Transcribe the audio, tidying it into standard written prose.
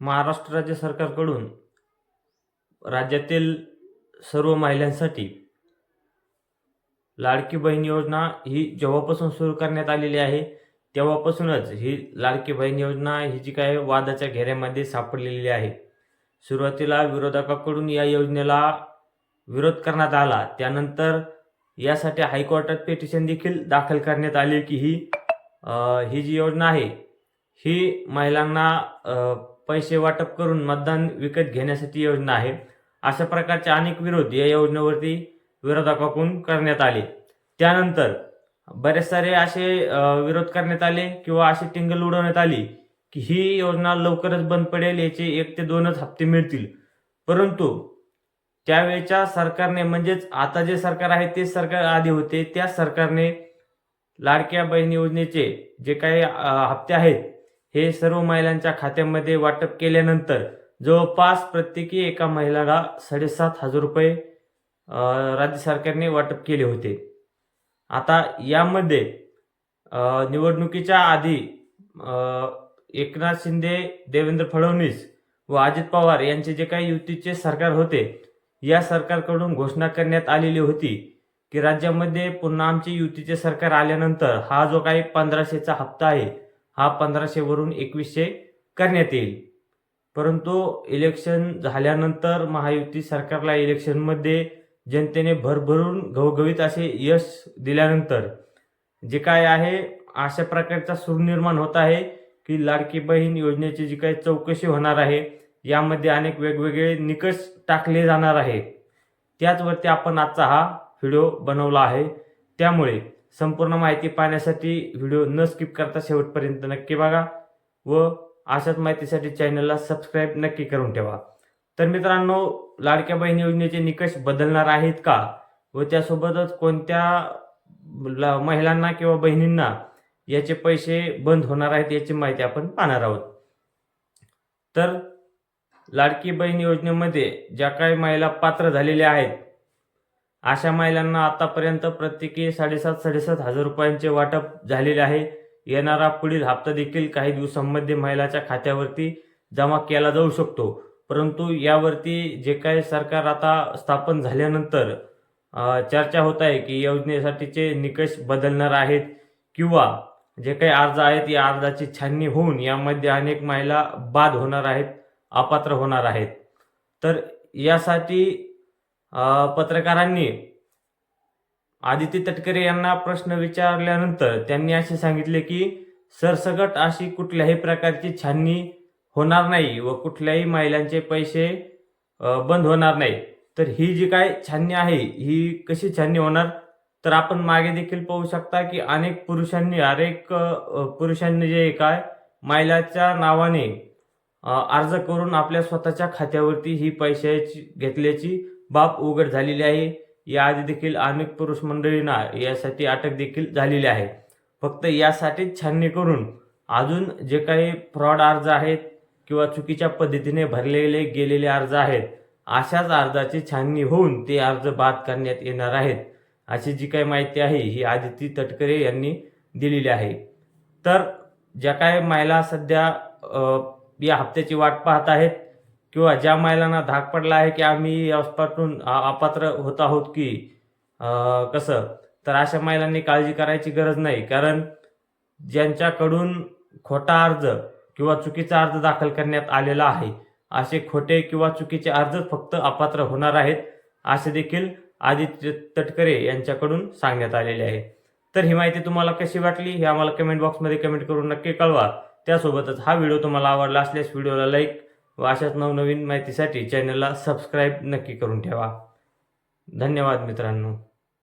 महाराष्ट्र राज्य सरकारकडून राज्यातील सर्व महिलांसाठी लाडकी बहीण योजना ही जेव्हापासून सुरू करण्यात आलेली आहे तेव्हापासूनच ही लाडकी बहीण योजना ही जी काय वादाच्या घेऱ्यामध्ये सापडलेली आहे। सुरुवातीला विरोधकांकडून या योजनेला विरोध करण्यात आला, त्यानंतर यासाठी हायकोर्टात पिटिशन देखील दाखल करण्यात आले की ही जी योजना आहे ही महिलांना पैसे वाटप करून मतदान विकत घेण्यासाठी योजना आहे। अशा प्रकारचे अनेक विरोध या योजनेवरती विरोधकांकडून करण्यात आले। त्यानंतर बरेच सारे असे विरोध करण्यात आले किंवा अशी टिंगल उडवण्यात आली की ही योजना लवकरच बंद पडेल, याचे 1 ते 2च हप्ते मिळतील। परंतु त्यावेळच्या सरकारने, म्हणजेच आता जे सरकार आहे तेच सरकार आधी होते, त्या सरकारने लाडक्या बहीण योजनेचे जे काही हप्ते आहेत हे सर्व महिलांच्या खात्यामध्ये वाटप केल्यानंतर जवळपास प्रत्येकी एका महिलेला 7,500 रुपये राज्य सरकारने वाटप केले होते। आता यामध्ये निवडणुकीच्या आधी एकनाथ शिंदे, देवेंद्र फडणवीस व अजित पवार यांचे जे काही युतीचे सरकार होते, या सरकारकडून घोषणा करण्यात आलेली होती की राज्यामध्ये पुन्हा आमचे युतीचे सरकार आल्यानंतर हा जो काही 1500चा हप्ता आहे हा 1500 वरून 2100 करण्यात येईल। परंतु इलेक्शन झाल्यानंतर महायुती सरकारला इलेक्शनमध्ये जनतेने भरभरून घवघवीत असे यश दिल्यानंतर जे काय आहे अशा प्रकारचा सूर निर्माण होत आहे की लाडकी बहीण योजनेची जी काही चौकशी होणार आहे यामध्ये अनेक वेगवेगळे निकष टाकले जाणार आहे। त्याचवरती आपण आजचा हा व्हिडिओ बनवला आहे, त्यामुळे संपूर्ण माहिती पाहण्यासाठी व्हिडिओ न स्किप करता शेवटपर्यंत नक्की बघा व अशाच माहितीसाठी चॅनलला सबस्क्राईब नक्की करून ठेवा। तर मित्रांनो, लाडक्या बहीण योजनेचे निकष बदलणार आहेत का व त्यासोबतच कोणत्या महिलांना किंवा बहिणींना याचे पैसे बंद होणार आहेत याची माहिती आपण पाहणार आहोत। तर लाडकी बहीण योजनेमध्ये ज्या काही महिला पात्र झालेल्या आहेत अशा महिलांना आतापर्यंत प्रत्येकी 7,500 रुपयांचे वाटप झालेले आहे। येणारा पुढील हप्ता देखील काही दिवसांमध्ये महिलाच्या खात्यावरती जमा केला जाऊ शकतो। परंतु यावरती जे काही सरकार आता स्थापन झाल्यानंतर चर्चा होत आहे की योजनेसाठीचे निकष बदलणार आहेत किंवा जे काही अर्ज आहेत या अर्जाची छाननी होऊन यामध्ये अनेक महिला बाद होणार आहेत, अपात्र होणार आहेत। तर यासाठी पत्रकारांनी आदिती तटकरे यांना प्रश्न विचारल्यानंतर त्यांनी असे सांगितले की सरसकट अशी कुठल्याही प्रकारची छाननी होणार नाही व कुठल्याही महिलांचे पैसे बंद होणार नाही। तर ही जी काय छाननी आहे ही कशी छाननी होणार, तर आपण मागे देखील पाहू शकता की अनेक पुरुषांनी जे काय महिलाच्या नावाने अर्ज करून आपल्या स्वतःच्या खात्यावरती ही पैशाची घेतल्याची बाब उघड झालेली आहे। याआधी देखील अनेक पुरुष मंडळींना यासाठी अटक देखील झालेली आहे। फक्त यासाठीच छाननी करून अजून जे काही फ्रॉड अर्ज आहेत किंवा चुकीच्या पद्धतीने भरलेले गेलेले अर्ज आहेत अशाच अर्जाची छाननी होऊन ते अर्ज बाद करण्यात येणार आहेत, अशी जी काही माहिती आहे ही आदिती तटकरे यांनी दिलेली आहे। तर ज्या काही महिला सध्या या हप्त्याची वाट पाहत आहेत किंवा ज्या महिलांना धाक पडला आहे की आम्ही यापासून अपात्र होत आहोत की कसं, तर अशा महिलांनी काळजी करायची गरज नाही। कारण ज्यांच्याकडून खोटा अर्ज किंवा चुकीचा अर्ज दाखल करण्यात आलेला आहे असे खोटे किंवा चुकीचे अर्ज फक्त अपात्र होणार आहेत, असे देखील आदित्य तटकरे यांच्याकडून सांगण्यात आलेले आहे। तर ही माहिती तुम्हाला कशी वाटली हे आम्हाला कमेंट बॉक्समध्ये कमेंट करून नक्की कळवा। त्यासोबतच हा व्हिडिओ तुम्हाला आवडला असल्यास व्हिडिओला लाईक व अशाच नवनवीन माहितीसाठी चॅनलला सबस्क्राईब नक्की करून ठेवा। धन्यवाद मित्रांनो।